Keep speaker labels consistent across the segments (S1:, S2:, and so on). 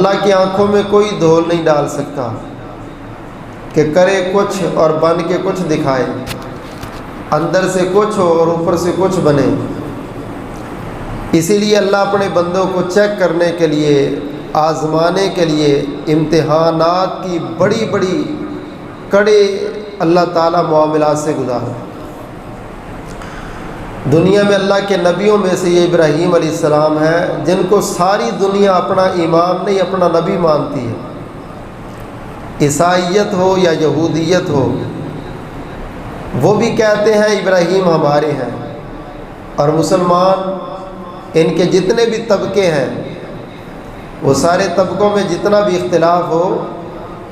S1: اللہ کی آنکھوں میں کوئی دھول نہیں ڈال سکتا کہ کرے کچھ اور بن کے کچھ دکھائے، اندر سے کچھ ہو اور اوپر سے کچھ بنے۔ اسی لیے اللہ اپنے بندوں کو چیک کرنے کے لیے، آزمانے کے لیے امتحانات کی بڑی بڑی کڑے اللہ تعالیٰ معاملات سے گزارا۔ دنیا میں اللہ کے نبیوں میں سے یہ ابراہیم علیہ السلام ہے جن کو ساری دنیا اپنا امام نہیں اپنا نبی مانتی ہے، عیسائیت ہو یا یہودیت ہو، وہ بھی کہتے ہیں ابراہیم ہمارے ہیں، اور مسلمان ان کے جتنے بھی طبقے ہیں وہ سارے طبقوں میں جتنا بھی اختلاف ہو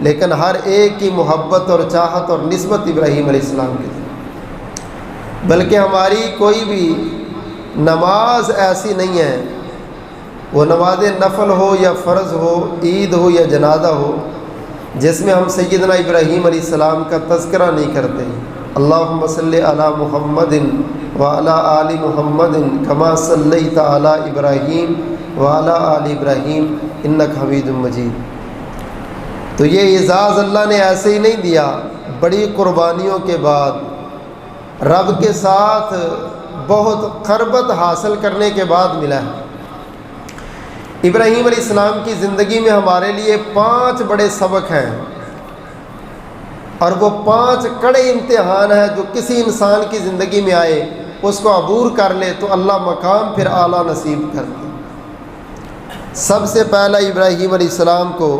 S1: لیکن ہر ایک کی محبت اور چاہت اور نسبت ابراہیم علیہ السلام کی تھی۔ بلکہ ہماری کوئی بھی نماز ایسی نہیں ہے، وہ نماز نفل ہو یا فرض ہو، عید ہو یا جنازہ ہو، جس میں ہم سیدنا ابراہیم علیہ السلام کا تذکرہ نہیں کرتے۔ اللہم صلی علی محمد وعلی آل محمد کما صلیت علی ابراہیم وعلی آل ابراہیم انک حمید مجید۔ تو یہ اعزاز اللہ نے ایسے ہی نہیں دیا، بڑی قربانیوں کے بعد، رب کے ساتھ بہت قربت حاصل کرنے کے بعد ملا ہے۔ ابراہیم علیہ السلام کی زندگی میں ہمارے لیے 5 بڑے سبق ہیں، اور وہ 5 کڑے امتحان ہیں جو کسی انسان کی زندگی میں آئے، اس کو عبور کر لے تو اللہ مقام پھر اعلیٰ نصیب کر دے۔ سب سے پہلا ابراہیم علیہ السلام کو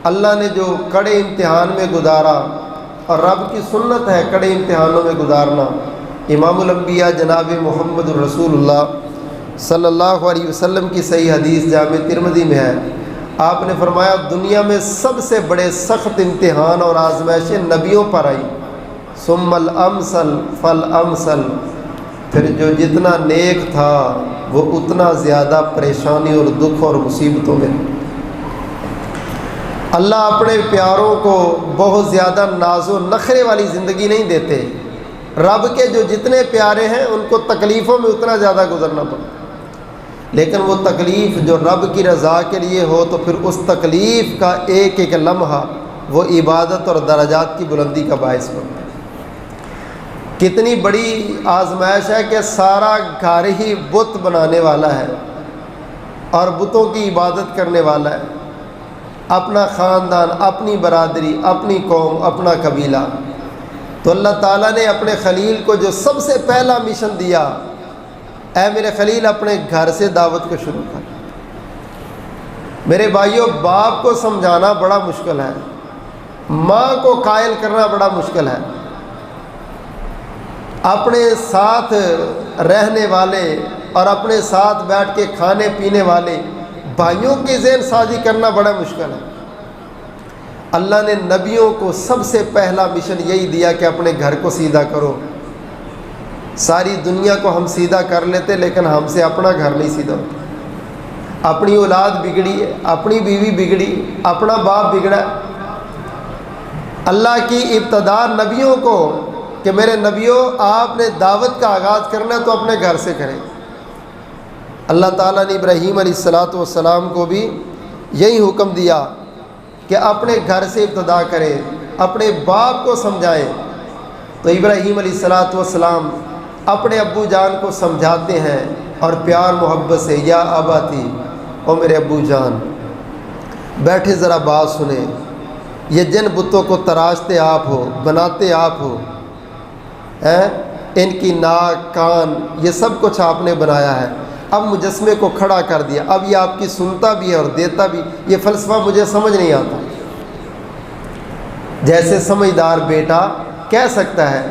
S1: اللہ نے جو کڑے امتحان میں گزارا، اور رب کی سنت ہے کڑے امتحانوں میں گزارنا، امام الانبیاء جناب محمد الرسول اللہ صلی اللہ علیہ وسلم کی صحیح حدیث جامع ترمذی میں ہے، آپ نے فرمایا دنیا میں سب سے بڑے سخت امتحان اور آزمائشیں نبیوں پر آئی، ثم الامثل فالامثل، پھر جو جتنا نیک تھا وہ اتنا زیادہ پریشانی اور دکھ اور مصیبتوں میں۔ اللہ اپنے پیاروں کو بہت زیادہ ناز و نخرے والی زندگی نہیں دیتے، رب کے جو جتنے پیارے ہیں ان کو تکلیفوں میں اتنا زیادہ گزرنا پڑتا، لیکن وہ تکلیف جو رب کی رضا کے لیے ہو تو پھر اس تکلیف کا ایک ایک لمحہ وہ عبادت اور درجات کی بلندی کا باعث بنتا ہے۔ کتنی بڑی آزمائش ہے کہ سارا گھر ہی بت بنانے والا ہے اور بتوں کی عبادت کرنے والا ہے، اپنا خاندان، اپنی برادری، اپنی قوم، اپنا قبیلہ، تو اللہ تعالیٰ نے اپنے خلیل کو جو سب سے پہلا مشن دیا، اے میرے خلیل اپنے گھر سے دعوت کو شروع کر۔ میرے بھائیوں، باپ کو سمجھانا بڑا مشکل ہے، ماں کو قائل کرنا بڑا مشکل ہے، اپنے ساتھ رہنے والے اور اپنے ساتھ بیٹھ کے کھانے پینے والے بھائیوں کی ذہن سازی کرنا بڑا مشکل ہے۔ اللہ نے نبیوں کو سب سے پہلا مشن یہی دیا کہ اپنے گھر کو سیدھا کرو۔ ساری دنیا کو ہم سیدھا کر لیتے لیکن ہم سے اپنا گھر نہیں سیدھا ہوتا، اپنی اولاد بگڑی ہے، اپنی بیوی بگڑی، اپنا باپ بگڑا۔ اللہ کی ابتدا نبیوں کو کہ میرے نبیوں آپ نے دعوت کا آغاز کرنا ہے تو اپنے گھر سے کریں۔ اللہ تعالیٰ نے ابراہیم علیہ السلام کو بھی یہی حکم دیا کہ اپنے گھر سے ابتدا کریں، اپنے باپ کو سمجھائیں۔ تو ابراہیم علیہ السلام اپنے ابو جان کو سمجھاتے ہیں اور پیار محبت سے، یا اباتی، او میرے ابو جان بیٹھے ذرا بات سنیں، یہ جن بتوں کو تراشتے آپ ہو، بناتے آپ ہو، ان کی ناک، کان، یہ سب کچھ آپ نے بنایا ہے، اب مجسمے کو کھڑا کر دیا، اب یہ آپ کی سنتا بھی ہے اور دیتا بھی۔ یہ فلسفہ مجھے سمجھ نہیں آتا، جیسے سمجھدار بیٹا کہہ سکتا ہے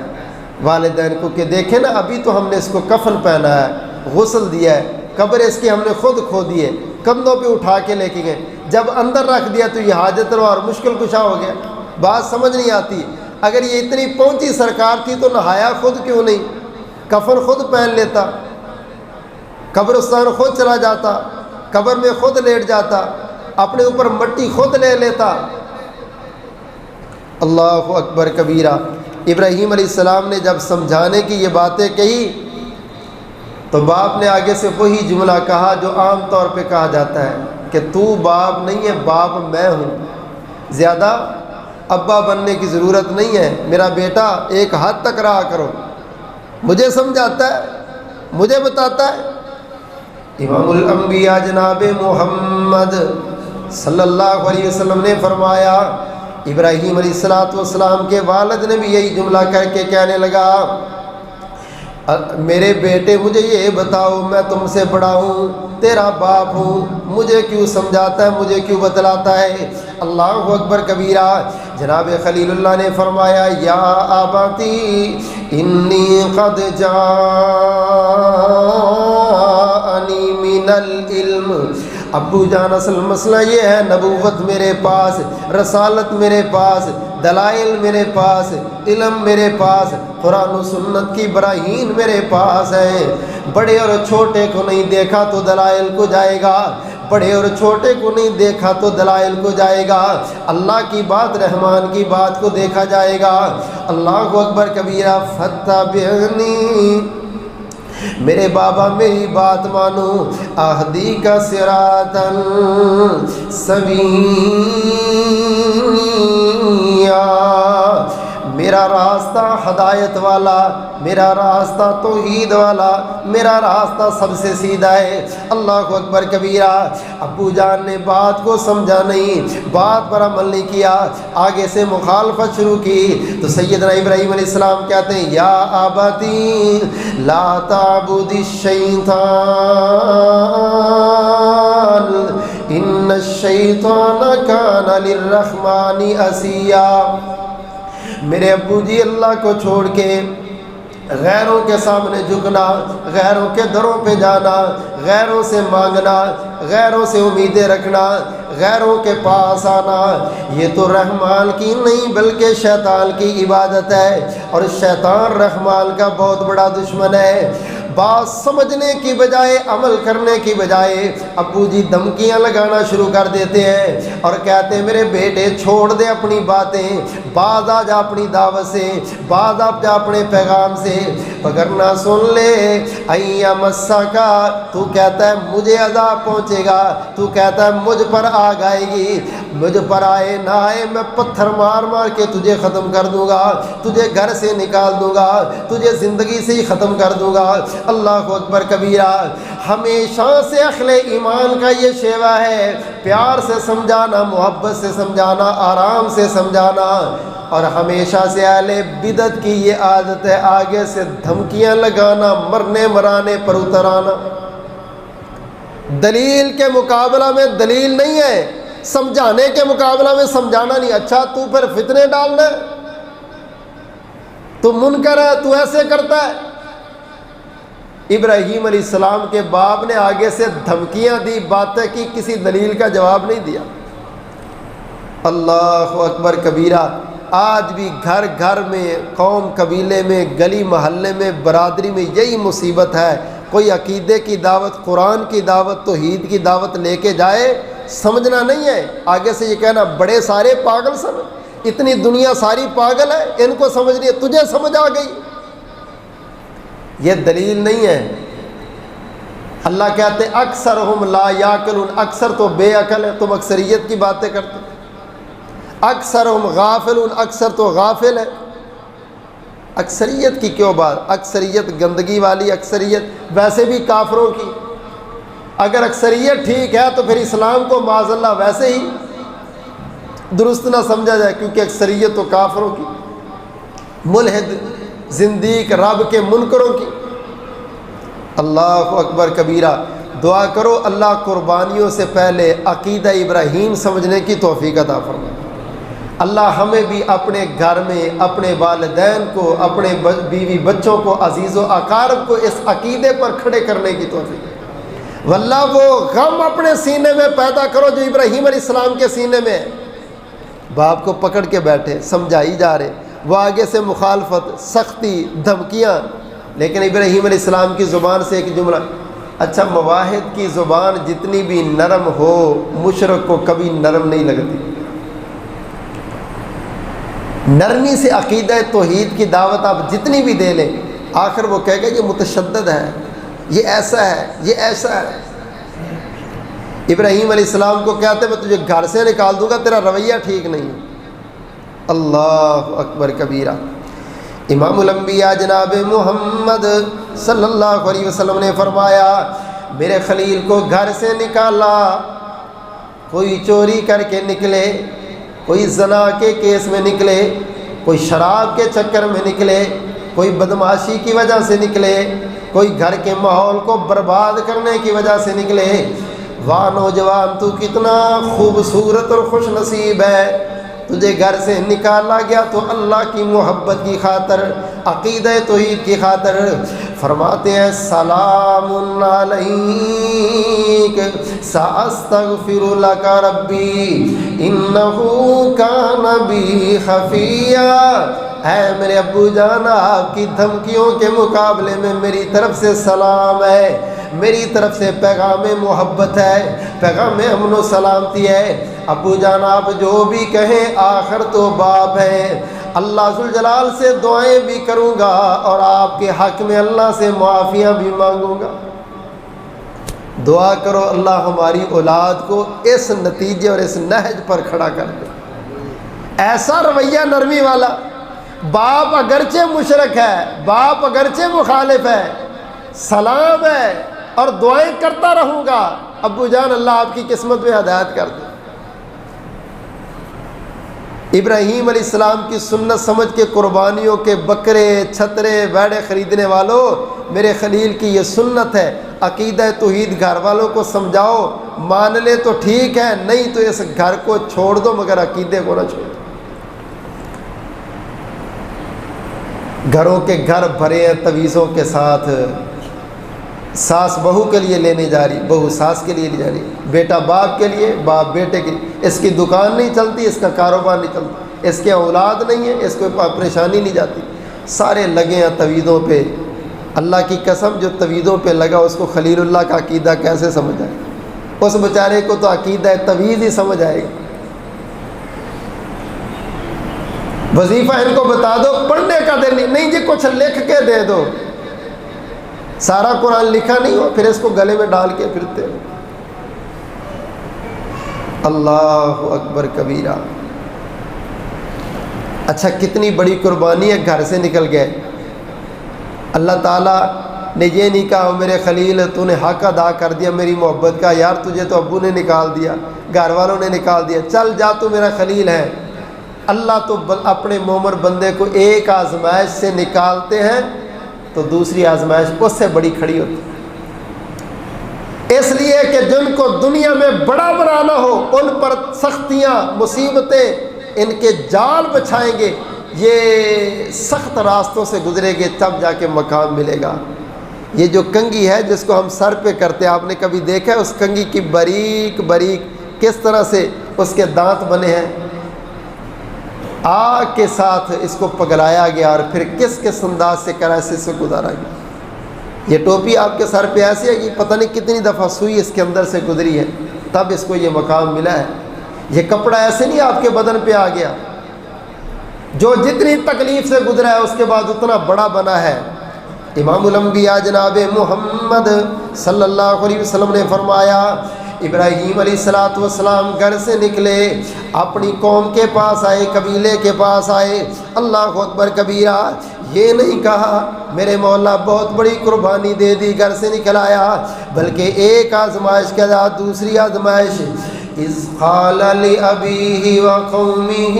S1: والدین کو کہ دیکھیں نا ابھی تو ہم نے اس کو کفن پہنا ہے، غسل دیا ہے، قبر اس کی ہم نے خود کھودی ہے، کندھوں پہ اٹھا کے لے کے گئے، جب اندر رکھ دیا تو یہ حاجت روا اور مشکل کشا ہو گیا۔ بات سمجھ نہیں آتی، اگر یہ اتنی پہنچی سرکار تھی تو نہایا خود کیوں نہیں، کفن خود پہن لیتا، قبرستان خود چلا جاتا، قبر میں خود لیٹ جاتا، اپنے اوپر مٹی خود لے لیتا۔ اللہ اکبر کبیرہ۔ ابراہیم علیہ السلام نے جب سمجھانے کی یہ باتیں کہی تو باپ نے آگے سے وہی جملہ کہا جو عام طور پہ کہا جاتا ہے کہ تو باپ نہیں ہے، باپ میں ہوں، زیادہ ابا بننے کی ضرورت نہیں ہے، میرا بیٹا ایک حد تک رہا کرو، مجھے سمجھاتا ہے، مجھے بتاتا ہے۔ امام الانبیاء جناب محمد صلی اللہ علیہ وسلم نے فرمایا، ابراہیم علیہ السلام کے والد نے بھی یہی جملہ کہہ کے کہنے لگا، میرے بیٹے مجھے یہ بتاؤ، میں تم سے بڑا ہوں، تیرا باپ ہوں، مجھے کیوں سمجھاتا ہے، مجھے کیوں بتلاتا ہے؟ اللہ اکبر کبیرہ۔ جناب خلیل اللہ نے فرمایا، یا آباتی انی قد جاءنی من العلم، ابو جان اصل مسئلہ یہ ہے، نبوت میرے پاس، رسالت میرے پاس، دلائل میرے پاس، علم میرے پاس، قرآن و سنت کی براہین میرے پاس ہے۔ بڑے اور چھوٹے کو نہیں دیکھا تو دلائل کو جائے گا، بڑے اور چھوٹے کو نہیں دیکھا تو دلائل کو جائے گا، اللہ کی بات، رحمان کی بات کو دیکھا جائے گا۔ اللہ اکبر کبیرہ۔ فتبعنی، میرے بابا میری بات مانو، اہدی کا صراطا سویا، میرا راستہ ہدایت والا، میرا راستہ توحید والا، میرا راستہ سب سے سیدھا ہے۔ اللہ اکبر کبیرہ۔ ابو جان نے بات کو سمجھا نہیں، بات پر عمل نہیں کیا، آگے سے مخالفت شروع کی، تو سیدنا ابراہیم علیہ السلام کہتے ہیں، یا آباتی لا تعبد الشیطان ان الشیطان کان للرحمن عصیا۔ میرے ابو جی، اللہ کو چھوڑ کے غیروں کے سامنے جھکنا، غیروں کے دروں پہ جانا، غیروں سے مانگنا، غیروں سے امیدیں رکھنا، غیروں کے پاس آنا، یہ تو رحمان کی نہیں بلکہ شیطان کی عبادت ہے، اور شیطان رحمان کا بہت بڑا دشمن ہے۔ بات سمجھنے کی بجائے، عمل کرنے کی بجائے، ابو جی دھمکیاں لگانا شروع کر دیتے ہیں اور کہتے ہیں، میرے بیٹے چھوڑ دے اپنی باتیں، باز آ جا اپنی دعوت سے، باز آ جا اپنے پیغام سے، وگرنہ سن لے ایا مسا کا، تو کہتا ہے مجھے عذاب پہنچے گا، تو کہتا ہے مجھ پر آگ آئے گی، مجھ پر آئے نہ آئے میں پتھر مار مار کے تجھے ختم کر دوں گا، تجھے گھر سے نکال دوں گا، تجھے زندگی سے ہی ختم کر دوں گا۔ اللہ اکبر کبیرہ۔ ہمیشہ سے اہل ایمان کا یہ شیوہ ہے، پیار سے سمجھانا، محبت سے سمجھانا، آرام سے سمجھانا، اور ہمیشہ سے اہل بدعت کی یہ عادت ہے، آگے سے دھمکیاں لگانا، مرنے مرانے پر اتر آنا۔ دلیل کے مقابلہ میں دلیل نہیں ہے، سمجھانے کے مقابلہ میں سمجھانا نہیں۔ اچھا تو پھر فتنے ڈالنا ہے، تو منکر ہے، تو ایسے کرتا ہے۔ ابراہیم علیہ السلام کے باپ نے آگے سے دھمکیاں دی، باتیں کی، کسی دلیل کا جواب نہیں دیا۔ اللہ اکبر کبیرہ۔ آج بھی گھر گھر میں، قوم قبیلے میں، گلی محلے میں، برادری میں یہی مصیبت ہے، کوئی عقیدے کی دعوت، قرآن کی دعوت، توحید کی دعوت لے کے جائے، سمجھنا نہیں ہے، آگے سے یہ کہنا بڑے سارے پاگل سمجھ، اتنی دنیا ساری پاگل ہے، ان کو سمجھ نہیں ہے، تجھے سمجھ آ گئی۔ یہ دلیل نہیں ہے۔ اللہ کہتے اکثرہم لا یعقلون، اکثر تو بے عقل ہے، تم اکثریت کی باتیں کرتے، اکثرہم غافلون، اکثر تو غافل ہے۔ اکثریت کی کیوں بات؟ اکثریت گندگی والی اکثریت، ویسے بھی کافروں کی، اگر اکثریت ٹھیک ہے تو پھر اسلام کو معاذ اللہ ویسے ہی درست نہ سمجھا جائے، کیونکہ اکثریت تو کافروں کی، ملحد، زندیق، رب کے منکروں کی۔ اللہ اکبر کبیرہ۔ دعا کرو اللہ قربانیوں سے پہلے عقیدہ ابراہیم سمجھنے کی توفیق عطا فرمائے۔ اللہ ہمیں بھی اپنے گھر میں، اپنے والدین کو، اپنے بیوی بچوں کو، عزیز و اقارب کو اس عقیدے پر کھڑے کرنے کی توفیق۔ واللہ وہ غم اپنے سینے میں پیدا کرو جو ابراہیم علیہ السلام کے سینے میں ہے۔ باپ کو پکڑ کے بیٹھے، سمجھائی جا رہے، وہ آگے سے مخالفت، سختی، دھمکیاں، لیکن ابراہیم علیہ السلام کی زبان سے ایک جملہ۔ اچھا موحد کی زبان جتنی بھی نرم ہو، مشرک کو کبھی نرم نہیں لگتی۔ نرمی سے عقیدہ توحید کی دعوت آپ جتنی بھی دے لیں، آخر وہ کہے گا یہ متشدد ہے، یہ ایسا ہے، یہ ایسا ہے۔ ابراہیم علیہ السلام کو کہتے میں تجھے گھر سے نکال دوں گا، تیرا رویہ ٹھیک نہیں ہے۔ اللہ اکبر کبیرہ۔ امام الانبیاء جناب محمد صلی اللہ علیہ وسلم نے فرمایا میرے خلیل کو گھر سے نکالا، کوئی چوری کر کے نکلے، کوئی زنا کے کیس میں نکلے، کوئی شراب کے چکر میں نکلے، کوئی بدمعاشی کی وجہ سے نکلے، کوئی گھر کے ماحول کو برباد کرنے کی وجہ سے نکلے، واہ نوجوان تو کتنا خوبصورت اور خوش نصیب ہے، تجھے گھر سے نکالا گیا تو اللہ کی محبت کی خاطر، عقیدہ توحید کی خاطر۔ فرماتے ہیں سلام علیک ساستغفر لک ربی انہ کان بی خفیا۔ اے میرے ابو جان، آپ کی دھمکیوں کے مقابلے میں میری طرف سے سلام ہے، میری طرف سے پیغام محبت ہے، پیغام امن و سلامتی ہے۔ ابو جان آپ جو بھی کہیں آخر تو باب ہے، اللہ ذوالجلال سے دعائیں بھی کروں گا اور آپ کے حق میں اللہ سے معافیاں بھی مانگوں گا۔ دعا کرو اللہ ہماری اولاد کو اس نتیجے اور اس نہج پر کھڑا کر دے، ایسا رویہ نرمی والا۔ باپ اگرچہ مشرک ہے، باپ اگرچہ مخالف ہے، سلام ہے اور دعائیں کرتا رہوں گا، ابو جان اللہ آپ کی قسمت میں ہدایت کر دے۔ ابراہیم علیہ السلام کی سنت سمجھ کے قربانیوں کے بکرے چھترے بیڑے خریدنے والوں، میرے خلیل کی یہ سنت ہے، عقیدہ توحید گھر والوں کو سمجھاؤ، مان لے تو ٹھیک ہے، نہیں تو اس گھر کو چھوڑ دو مگر عقیدے کو نہ چھوڑو۔ گھروں کے گھر بھرے ہیں تویزوں کے ساتھ، ساس بہو کے لیے لینے جا رہی، بہو ساس کے لیے لے جا رہی، بیٹا باپ کے لیے، باپ بیٹے کے لیے، اس کی دکان نہیں چلتی، اس کا کاروبار نہیں چلتا، اس کے اولاد نہیں ہے، اس کو پریشانی نہیں جاتی، سارے لگے ہیں تویزوں پہ۔ اللہ کی قسم جو تویزوں پہ لگا اس کو خلیل اللہ کا عقیدہ کیسے سمجھ آئے؟ اس بیچارے کو تو عقیدہ تویز ہی سمجھ آئے گا۔ وظیفہ ان کو بتا دو، پڑھنے کا دل نہیں جی کچھ لکھ کے دے دو، سارا قرآن لکھا نہیں ہو پھر اس کو گلے میں ڈال کے پھرتے ہو۔ اللہ اکبر کبیرہ۔ اچھا کتنی بڑی قربانی ہے، گھر سے نکل گئے، اللہ تعالیٰ نے یہ نہیں کہا میرے خلیل تو نے حق ادا کر دیا میری محبت کا، یار تجھے تو ابو نے نکال دیا، گھر والوں نے نکال دیا، چل جا تو میرا خلیل ہے۔ اللہ تو اپنے مومن بندے کو ایک آزمائش سے نکالتے ہیں تو دوسری آزمائش اس سے بڑی کھڑی ہوتی ہے، اس لیے کہ جن کو دنیا میں بڑا بنانا ہو ان پر سختیاں مصیبتیں ان کے جال بچھائیں گے، یہ سخت راستوں سے گزرے گے تب جا کے مقام ملے گا۔ یہ جو کنگھی ہے جس کو ہم سر پہ کرتے ہیں، آپ نے کبھی دیکھا ہے اس کنگھی کی باریک باریک کس طرح سے اس کے دانت بنے ہیں؟ آگ کے ساتھ اس کو پگلایا گیا اور پھر کس کس انداز سے کراچی سے گزارا گیا۔ یہ ٹوپی آپ کے سر پہ ایسی ہے کہ پتہ نہیں کتنی دفعہ سوئی اس کے اندر سے گزری ہے تب اس کو یہ مقام ملا ہے۔ یہ کپڑا ایسے نہیں آپ کے بدن پہ آ گیا، جو جتنی تکلیف سے گزرا ہے اس کے بعد اتنا بڑا بنا ہے۔ امام الانبیاء جناب محمد صلی اللہ علیہ وسلم نے فرمایا ابراہیم علیہ السلام گھر سے نکلے، اپنی قوم کے پاس آئے، قبیلے کے پاس آئے، اللہ اکبر کبیرہ، یہ نہیں کہا میرے مولا بہت بڑی قربانی دے دی گھر سے نکل آیا، بلکہ ایک آزمائش کے بعد دوسری آزمائش۔ اذ قال لأبيه وقومه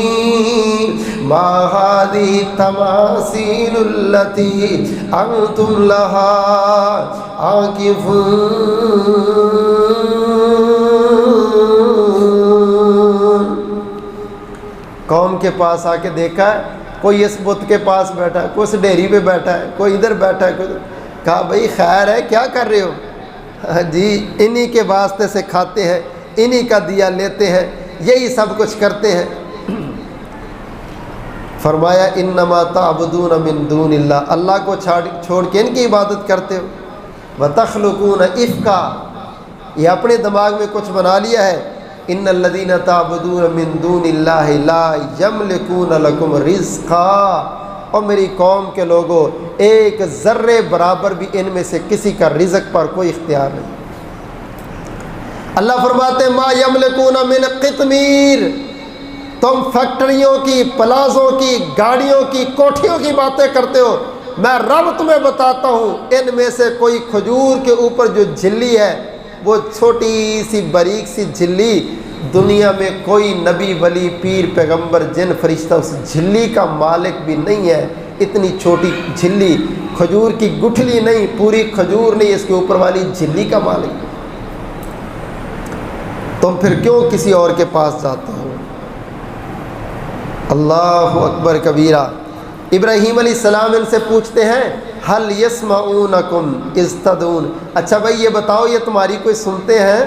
S1: ما هذه التماثيل التي أنتم لها عاكفون۔ قوم کے پاس آ کے دیکھا ہے، کوئی اس بت کے پاس بیٹھا ہے، کوئی اس ڈیری پہ بیٹھا ہے، کوئی ادھر بیٹھا ہے، کوئی ادھر۔ کہا بھائی خیر ہے کیا کر رہے ہو؟ جی انہی کے واسطے سے کھاتے ہیں، انہی کا دیا لیتے ہیں، یہی سب کچھ کرتے ہیں۔ فرمایا انما تعبدون من دون اللہ، اللہ کو چھوڑ کے ان کی عبادت کرتے ہو۔ وتخلقون افکا، یہ اپنے دماغ میں کچھ بنا لیا ہے۔ ان الذین تعبدون من دون اللہ لا یملکون لکم رزقا، اور میری قوم کے لوگوں ایک ذرے برابر بھی ان میں سے کسی کا رزق پر کوئی اختیار نہیں۔ اللہ فرماتے ہیں ما یملکون من قطمیر، تم فیکٹریوں کی، پلازوں کی، گاڑیوں کی، کوٹھیوں کی باتیں کرتے ہو، میں رب تمہیں بتاتا ہوں ان میں سے کوئی کھجور کے اوپر جو جھلی ہے، وہ چھوٹی سی باریک سی جھلی، دنیا میں کوئی نبی ولی پیر پیغمبر جن فرشتہ اس جھلی کا مالک بھی نہیں ہے۔ اتنی چھوٹی جھلی، کھجور کی گٹھلی نہیں، پوری کھجور نہیں، اس کے اوپر والی جھلی کا مالک۔ تم پھر کیوں کسی اور کے پاس جاتے ہو؟ اللہ اکبر کبیرہ۔ ابراہیم علیہ السلام ان سے پوچھتے ہیں حل یسمعونکم اذ تدعون، اچھا بھائی یہ بتاؤ یہ تمہاری کوئی سنتے ہیں؟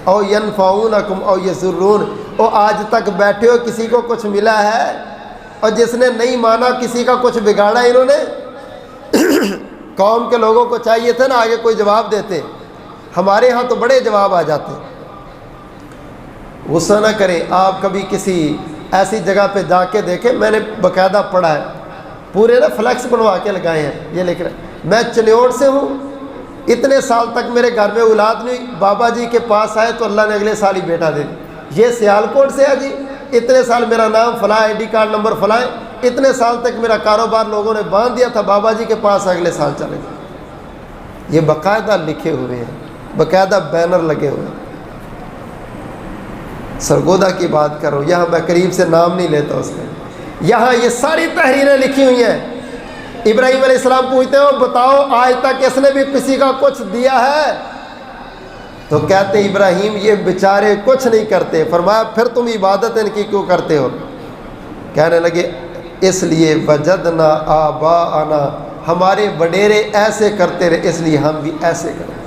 S1: او ینفعونکم او یضرون، او آج تک بیٹھے ہو کسی کو کچھ ملا ہے؟ اور جس نے نہیں مانا کسی کا کچھ بگاڑا انہوں نے؟ قوم کے لوگوں کو چاہیے تھا نا آگے کوئی جواب دیتے، ہمارے ہاں تو بڑے جواب آ جاتے۔ غصہ نہ کریں، آپ کبھی کسی ایسی جگہ پہ جا کے دیکھیں، میں نے باقاعدہ پڑھا ہے، پورے نا فلیکس بنوا کے لگائے ہیں، یہ لکھ رہے ہیں میں چنیوڑ سے ہوں، اتنے سال تک میرے گھر میں اولاد نہیں، بابا جی کے پاس آئے تو اللہ نے اگلے سال ہی بیٹا دے دی۔ یہ سیالکوٹ سے ہے جی، اتنے سال میرا نام فلاں، آئی ڈی کارڈ نمبر فلاں، اتنے سال تک میرا کاروبار لوگوں نے باندھ دیا تھا، بابا جی کے پاس اگلے سال چلے گئے۔ یہ باقاعدہ لکھے ہوئے ہیں، باقاعدہ بینر لگے ہوئے ہیں۔ سرگودا کی بات کرو، یہاں میں قریب سے نام نہیں لیتا اس کا، یہاں یہ ساری تحریریں لکھی ہوئی ہیں۔ ابراہیم علیہ السلام پوچھتے ہو بتاؤ آج تک اس نے بھی کسی کا کچھ دیا ہے؟ تو کہتے ابراہیم یہ بیچارے کچھ نہیں کرتے۔ فرمایا پھر تم عبادت ان کی کیوں کرتے ہو؟ کہنے لگے اس لیے وجدنا آباءنا، ہمارے وڈیرے ایسے کرتے رہے اس لیے ہم بھی ایسے کریں۔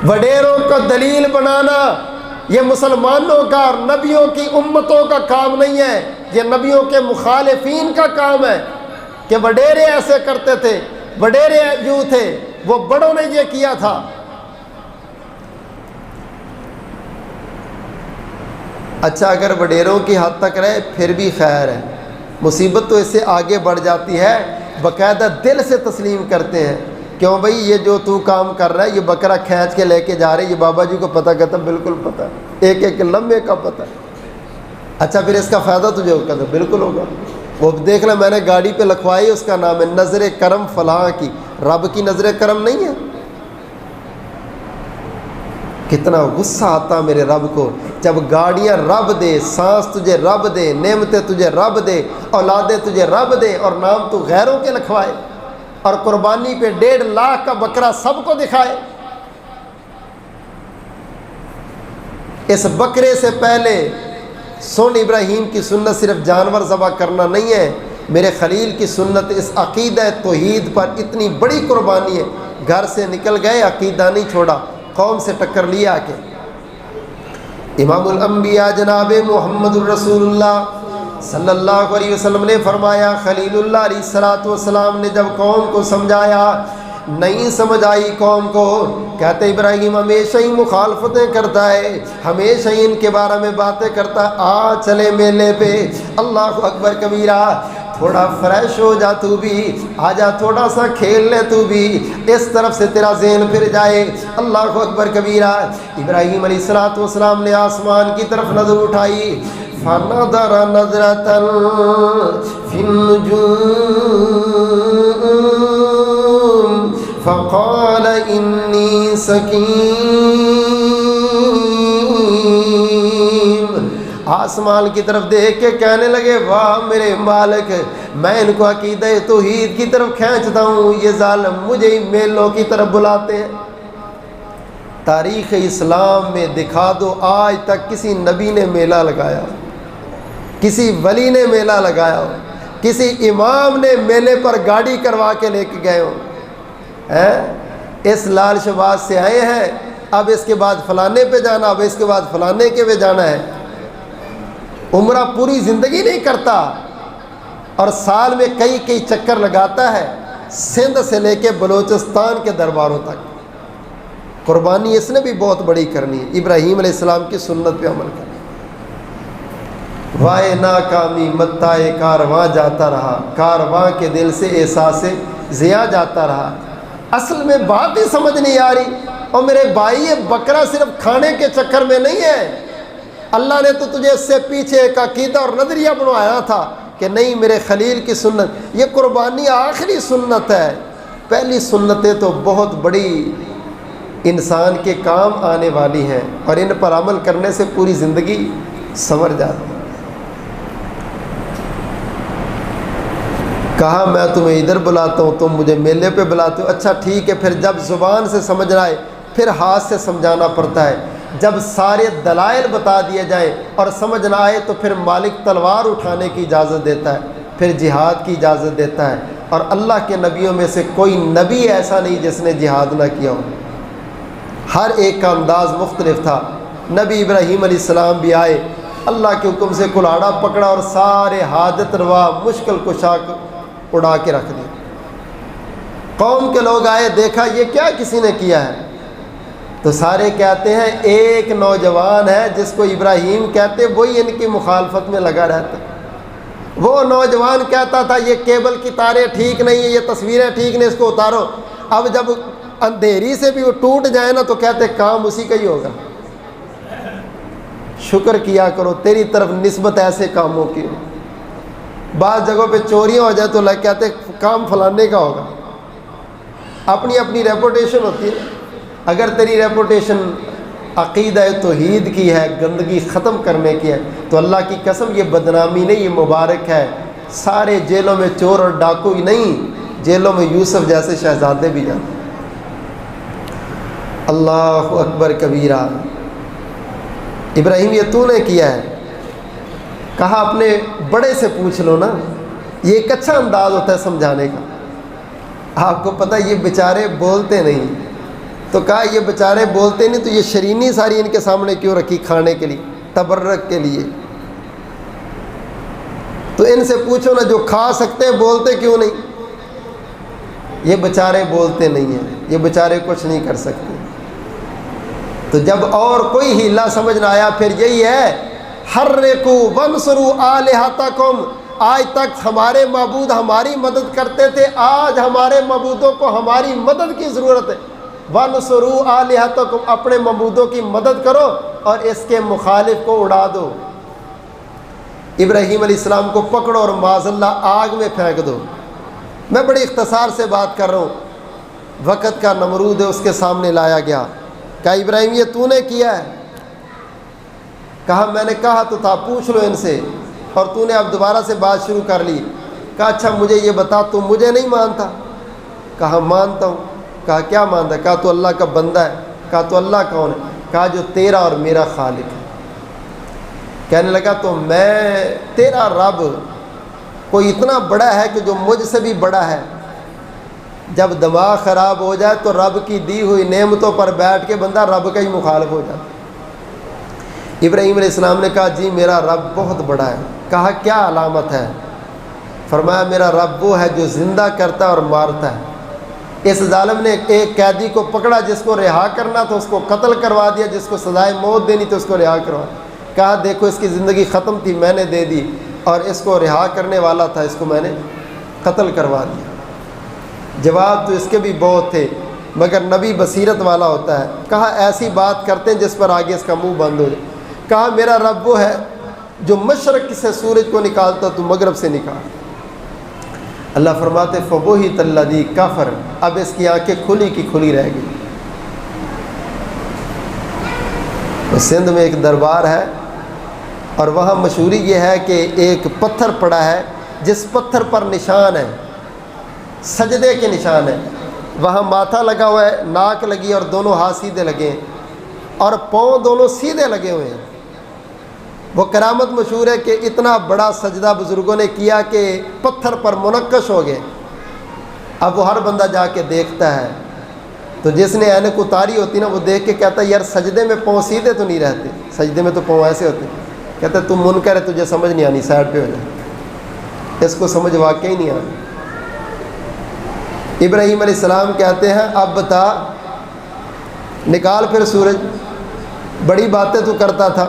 S1: وڈیروں کو دلیل بنانا یہ مسلمانوں کا اور نبیوں کی امتوں کا کام نہیں ہے، یہ نبیوں کے مخالفین کا کام ہے کہ وڈیرے ایسے کرتے تھے، وڈیرے یوں تھے، وہ بڑوں نے یہ کیا تھا۔ اچھا اگر وڈیروں کی حد تک رہے پھر بھی خیر ہے، مصیبت تو اس سے آگے بڑھ جاتی ہے، باقاعدہ دل سے تسلیم کرتے ہیں کیوں بھائی یہ جو تو کام کر رہا ہے، یہ بکرا کھینچ کے لے کے جا رہے، یہ بابا جی کو پتہ، کہتا بالکل پتہ، ایک ایک لمبے کا پتہ۔ اچھا پھر اس کا فائدہ تجھے ہوگا؟ تو بالکل ہوگا۔ وہ دیکھ لیں میں نے گاڑی پہ لکھوائی، اس کا نام ہے نظر کرم فلاں کی، رب کی نظر کرم نہیں ہے؟ کتنا غصہ آتا میرے رب کو جب گاڑیاں رب دے، سانس تجھے رب دے، نعمتیں تجھے رب دے، اولادیں تجھے رب دے، اور نام تو غیروں کے لکھوائے، اور قربانی پہ 1.5 لاکھ کا بکرا سب کو دکھائے۔ اس بکرے سے پہلے سن، ابراہیم کی سنت صرف جانور ذبح کرنا نہیں ہے، میرے خلیل کی سنت اس عقیدہ توحید پر اتنی بڑی قربانی ہے۔ گھر سے نکل گئے، عقیدہ نہیں چھوڑا، قوم سے ٹکر لیا کے۔ امام الانبیاء جناب محمد الرسول اللہ صلی اللہ علیہ وسلم نے فرمایا، خلیل اللہ علیہ السلام نے جب قوم کو سمجھایا، نہیں سمجھ آئی قوم کو، کہتے ابراہیم ہمیشہ ہی مخالفتیں کرتا ہے، ہمیشہ ہی ان کے بارے میں باتیں کرتا ہے، آ چلے میلے پہ، اللہ اکبر کبیرہ، تھوڑا فریش ہو جا تو بھی، آ جا تھوڑا سا کھیل لے تو بھی، اس طرف سے تیرا ذہن پھر جائے، اللہ اکبر کبیرہ۔ ابراہیم علیہ السلام نے آسمان کی طرف نظر اٹھائی، فَنَظَرَ نَظْرَةً فِي النُّجُومِ فَقَالَ إِنِّي سَقِيمٌ، آسمان کی طرف دیکھ کے کہنے لگے واہ میرے مالک، میں ان کو عقیدہ توحید کی طرف کھینچتا ہوں، یہ ظالم مجھے ہی میلوں کی طرف بلاتے ہیں۔ تاریخ اسلام میں دکھا دو آج تک کسی نبی نے میلہ لگایا ہو، کسی ولی نے میلہ لگایا ہو، کسی امام نے میلے پر گاڑی کروا کے لے کے گئے ہوں؟ اس لال شباز سے آئے ہیں، اب اس کے بعد فلانے پہ جانا، اب اس کے بعد فلانے کے پہ جانا ہے۔ عمرہ پوری زندگی نہیں کرتا اور سال میں کئی چکر لگاتا ہے، سندھ سے لے کے بلوچستان کے درباروں تک۔ قربانی اس نے بھی بہت بڑی کرنی ہے، ابراہیم علیہ السلام کی سنت پہ عمل کرنا۔ وائے ناکامی متائے کارواں جاتا رہا، کارواں کے دل سے احساس ضیاء جاتا رہا۔ اصل میں بات ہی سمجھ نہیں آ رہی، اور میرے بھائی یہ بکرا صرف کھانے کے چکر میں نہیں ہے، اللہ نے تو تجھے اس سے پیچھے ایک عقیدہ اور نظریہ بنوایا تھا کہ نہیں میرے خلیل کی سنت، یہ قربانی آخری سنت ہے۔ پہلی سنتیں تو بہت بڑی انسان کے کام آنے والی ہیں، اور ان پر عمل کرنے سے پوری زندگی سنور جاتی ہے۔ کہا میں تمہیں ادھر بلاتا ہوں، تم مجھے میلے پہ بلاتے ہو، اچھا ٹھیک ہے، پھر جب زبان سے سمجھنا آئے پھر ہاتھ سے سمجھانا پڑتا ہے، جب سارے دلائل بتا دیے جائیں اور سمجھ نہ آئے تو پھر مالک تلوار اٹھانے کی اجازت دیتا ہے، پھر جہاد کی اجازت دیتا ہے۔ اور اللہ کے نبیوں میں سے کوئی نبی ایسا نہیں جس نے جہاد نہ کیا ہو، ہر ایک کا انداز مختلف تھا۔ نبی ابراہیم علیہ السلام بھی آئے، اللہ کے حکم سے کلاڑا پکڑا اور سارے حاجت روا مشکل کشا اڑا کے رکھ دیا۔ قوم کے لوگ آئے، دیکھا یہ کیا کسی نے کیا ہے، تو سارے کہتے ہیں ایک نوجوان ہے جس کو ابراہیم کہتے، وہی ان کی مخالفت میں لگا رہتا۔ وہ نوجوان کہتا تھا یہ کیبل کی تاریں ٹھیک نہیں ہیں، یہ تصویریں ٹھیک نہیں، اس کو اتارو۔ اب جب اندھیری سے بھی وہ ٹوٹ جائے نا تو کہتے کام اسی کا ہی ہوگا۔ شکر کیا کرو تیری طرف نسبت ایسے کاموں کی ہو۔ بعض جگہوں پہ چوریاں ہو جائے تو لوگ کہتے کام فلانے کا ہوگا۔ اپنی اپنی ریپوٹیشن ہوتی ہے، اگر تیری ریپوٹیشن عقیدہ توحید کی ہے، گندگی ختم کرنے کی ہے، تو اللہ کی قسم یہ بدنامی نہیں، یہ مبارک ہے۔ سارے جیلوں میں چور اور ڈاکو ہی نہیں، جیلوں میں یوسف جیسے شہزادے بھی جاتے۔ اللہ اکبر کبیرہ۔ ابراہیم یہ تو نے کیا ہے؟ کہا اپنے بڑے سے پوچھ لو نا، یہ ایک اچھا انداز ہوتا ہے سمجھانے کا۔ آپ کو پتہ یہ بیچارے بولتے نہیں، تو کہا یہ بیچارے بولتے نہیں تو یہ شرینی ساری ان کے سامنے کیوں رکھی کھانے کے لیے، تبرک کے لیے؟ تو ان سے پوچھو نا جو کھا سکتے ہیں بولتے کیوں نہیں؟ یہ بیچارے بولتے نہیں ہیں، یہ بیچارے کچھ نہیں کر سکتے۔ تو جب اور کوئی ہیلا سمجھ نہ آیا پھر یہی ہے، حرکوا وانصروا آلہتکم۔ آج تک ہمارے معبود ہماری مدد کرتے تھے، آج ہمارے معبودوں کو ہماری مدد کی ضرورت ہے۔ وانصروا آلہتکم، اپنے معبودوں کی مدد کرو اور اس کے مخالف کو اڑا دو۔ ابراہیم علیہ السلام کو پکڑو اور معاذ اللہ آگ میں پھینک دو۔ میں بڑی اختصار سے بات کر رہا ہوں، وقت کا نمرود ہے، اس کے سامنے لایا گیا۔ کہا ابراہیم یہ تو نے کیا ہے؟ کہا میں نے کہا تو تھا پوچھ لو ان سے، اور تو نے اب دوبارہ سے بات شروع کر لی۔ کہا اچھا مجھے یہ بتا، تو مجھے نہیں مانتا؟ کہا مانتا ہوں۔ کہا کیا مانتا ہے؟ کہا تو اللہ کا بندہ ہے۔ کہا تو اللہ کون ہے؟ کہا جو تیرا اور میرا خالق ہے۔ کہنے لگا تو میں تیرا رب کوئی اتنا بڑا ہے کہ جو مجھ سے بھی بڑا ہے؟ جب دماغ خراب ہو جائے تو رب کی دی ہوئی نعمتوں پر بیٹھ کے بندہ رب کا ہی مخالف ہو جاتا۔ ابراہیم علیہ السلام نے کہا جی میرا رب بہت بڑا ہے۔ کہا کیا علامت ہے؟ فرمایا میرا رب وہ ہے جو زندہ کرتا ہے اور مارتا ہے۔ اس ظالم نے ایک قیدی کو پکڑا، جس کو رہا کرنا تھا اس کو قتل کروا دیا، جس کو سزائے موت دینی تھی اس کو رہا کروا۔ کہا دیکھو اس کی زندگی ختم تھی، میں نے دے دی، اور اس کو رہا کرنے والا تھا، اس کو میں نے قتل کروا دیا۔ جواب تو اس کے بھی بہت تھے، مگر نبی بصیرت والا ہوتا ہے۔ کہا ایسی بات کرتے ہیں جس پر آگے اس کا منہ بند ہو جائے۔ کہا میرا رب وہ ہے جو مشرق سے سورج کو نکالتا تو مغرب سے نکال۔ اللہ فرماتے فبہت الذی کفر، اب اس کی آنکھیں کھلی کی کھلی رہ گئی۔ سندھ میں ایک دربار ہے اور وہاں مشہوری یہ ہے کہ ایک پتھر پڑا ہے جس پتھر پر نشان ہے، سجدے کے نشان ہے۔ وہاں ماتھا لگا ہوا ہے، ناک لگی اور دونوں ہاتھ سیدھے لگے ہیں اور پاؤں دونوں سیدھے لگے ہوئے ہیں۔ وہ کرامت مشہور ہے کہ اتنا بڑا سجدہ بزرگوں نے کیا کہ پتھر پر منقش ہو گئے۔ اب وہ ہر بندہ جا کے دیکھتا ہے، تو جس نے اینک اتاری ہوتی نا وہ دیکھ کے کہتا ہے یار سجدے میں پاؤں سیدھے تو نہیں رہتے، سجدے میں تو پاؤں ایسے ہوتے۔ کہتا ہے تم منکر ہے، تجھے سمجھ نہیں آنی، سائڈ پہ ہو جائے، اس کو سمجھ واقعی نہیں آنی۔ ابراہیم علیہ السلام کہتے ہیں اب بتا، نکال پھر سورج، بڑی باتیں تو کرتا تھا۔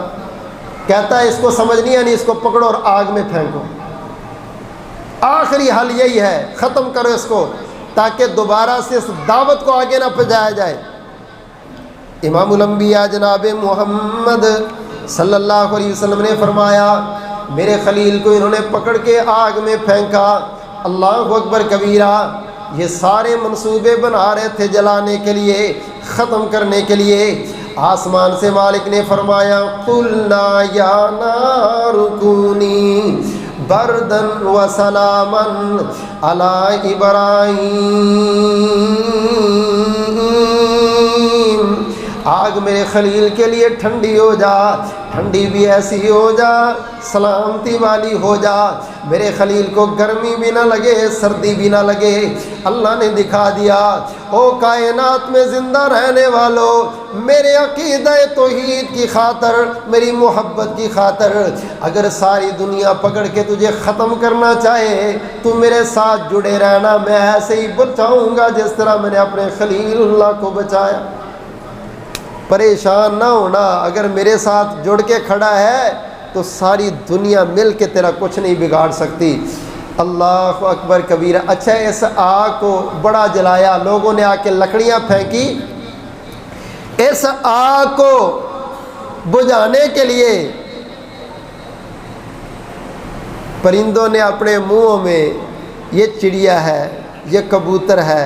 S1: کہتا ہے اس کو سمجھ نہیں آنی، اس کو پکڑو اور آگ میں پھینکو۔ آخری حل یہی ہے، ختم کرو اس کو تاکہ دوبارہ سے اس دعوت کو آگے نہ پھیلایا جائے۔ امام الانبیاء جناب محمد صلی اللہ علیہ وسلم نے فرمایا میرے خلیل کو انہوں نے پکڑ کے آگ میں پھینکا، اللہ اکبر کبیرہ، یہ سارے منصوبے بنا رہے تھے جلانے کے لیے، ختم کرنے کے لیے۔ آسمان سے مالک نے فرمایا قلنا یا نار کونی بردن و سلاما علی ابراہیم، آگ میرے خلیل کے لیے ٹھنڈی ہو جا، ٹھنڈی بھی ایسی ہو جا، سلامتی والی ہو جا، میرے خلیل کو گرمی بھی نہ لگے سردی بھی نہ لگے۔ اللہ نے دکھا دیا او کائنات میں زندہ رہنے والوں، میرے عقیدہ توحید کی خاطر، میری محبت کی خاطر اگر ساری دنیا پکڑ کے تجھے ختم کرنا چاہے تو میرے ساتھ جڑے رہنا، میں ایسے ہی بچاؤں گا جس طرح میں نے اپنے خلیل اللہ کو بچایا۔ پریشان نہ ہونا، اگر میرے ساتھ جڑ کے کھڑا ہے تو ساری دنیا مل کے تیرا کچھ نہیں بگاڑ سکتی۔ اللہ اکبر کبیرہ۔ اچھا اس آگ کو بڑا جلایا، لوگوں نے آ کے لکڑیاں پھینکی، اس آگ کو بجھانے کے لیے پرندوں نے اپنے منہوں میں، یہ چڑیا ہے، یہ کبوتر ہے،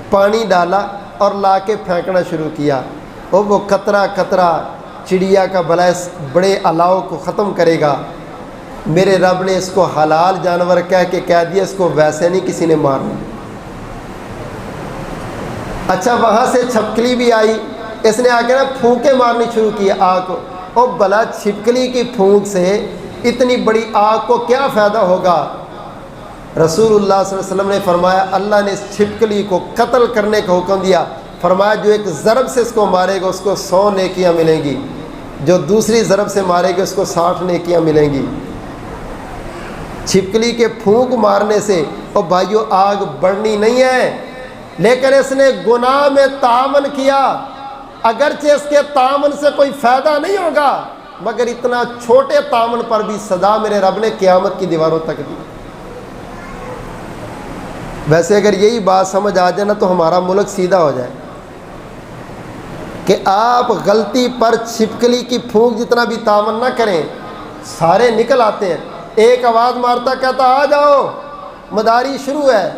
S1: پانی ڈالا اور لا کے پھینکنا شروع کیا۔ وہ قطرہ قطرہ چڑیا کا بلاس بڑے الاؤ کو ختم کرے گا۔ میرے رب نے اس کو حلال جانور کہہ دیا، اس کو ویسے نہیں کسی نے مارنا۔ اچھا وہاں سے چھپکلی بھی آئی، اس نے آ کے نا پھونکے مارنی شروع کی آگ کو۔ او بلا چھپکلی کی پھونک سے اتنی بڑی آگ کو کیا فائدہ ہوگا؟ رسول اللہ صلی اللہ علیہ وسلم نے فرمایا اللہ نے اس چھپکلی کو قتل کرنے کا حکم دیا، فرمایا جو ایک ضرب سے اس کو مارے گا اس کو 100 نیکیاں ملیں گی، جو دوسری ضرب سے مارے گا اس کو 60 نیکیاں ملیں گی۔ چھپکلی کے پھونک مارنے سے او بھائیو آگ بڑھنی نہیں ہے، لیکن اس نے گناہ میں تعاون کیا، اگرچہ اس کے تعاون سے کوئی فائدہ نہیں ہوگا مگر اتنا چھوٹے تعاون پر بھی سزا میرے رب نے قیامت کی دیواروں تک دی۔ ویسے اگر یہی بات سمجھ آ جائے نا تو ہمارا ملک سیدھا ہو جائے کہ آپ غلطی پر چھپکلی کی پھونک جتنا بھی تعاون نہ کریں، سارے نکل آتے ہیں، ایک آواز مارتا کہتا آ جاؤ مداری شروع ہے،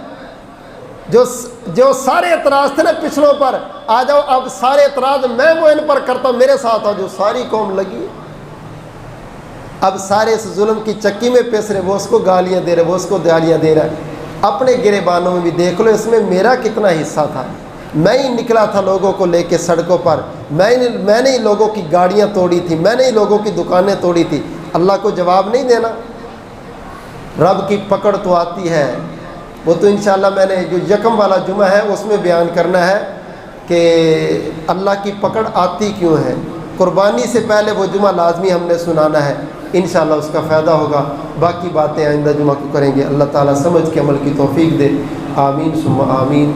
S1: جو سارے اعتراض تھے نا پچھلوں پر آ جاؤ، اب سارے اعتراض میں وہ ان پر کرتا ہوں، میرے ساتھ آ جو، ساری قوم لگی۔ اب سارے اس ظلم کی چکی میں پس رہے، وہ اس کو گالیاں دے رہے، وہ اس کو گالیاں دے رہا ہے۔ اپنے گریبانوں میں بھی دیکھ لو اس میں میرا کتنا حصہ تھا، میں ہی نکلا تھا لوگوں کو لے کے سڑکوں پر، میں نے ہی لوگوں کی گاڑیاں توڑی تھی، میں نے ہی لوگوں کی دکانیں توڑی تھی۔ اللہ کو جواب نہیں دینا؟ رب کی پکڑ تو آتی ہے، وہ تو انشاءاللہ میں نے جو یکم والا جمعہ ہے اس میں بیان کرنا ہے کہ اللہ کی پکڑ آتی کیوں ہے۔ قربانی سے پہلے وہ جمعہ لازمی ہم نے سنانا ہے، انشاءاللہ اس کا فائدہ ہوگا، باقی باتیں آئندہ جمعہ کو کریں گے۔ اللہ تعالیٰ سمجھ کے عمل کی توفیق دے، آمین ثم آمین۔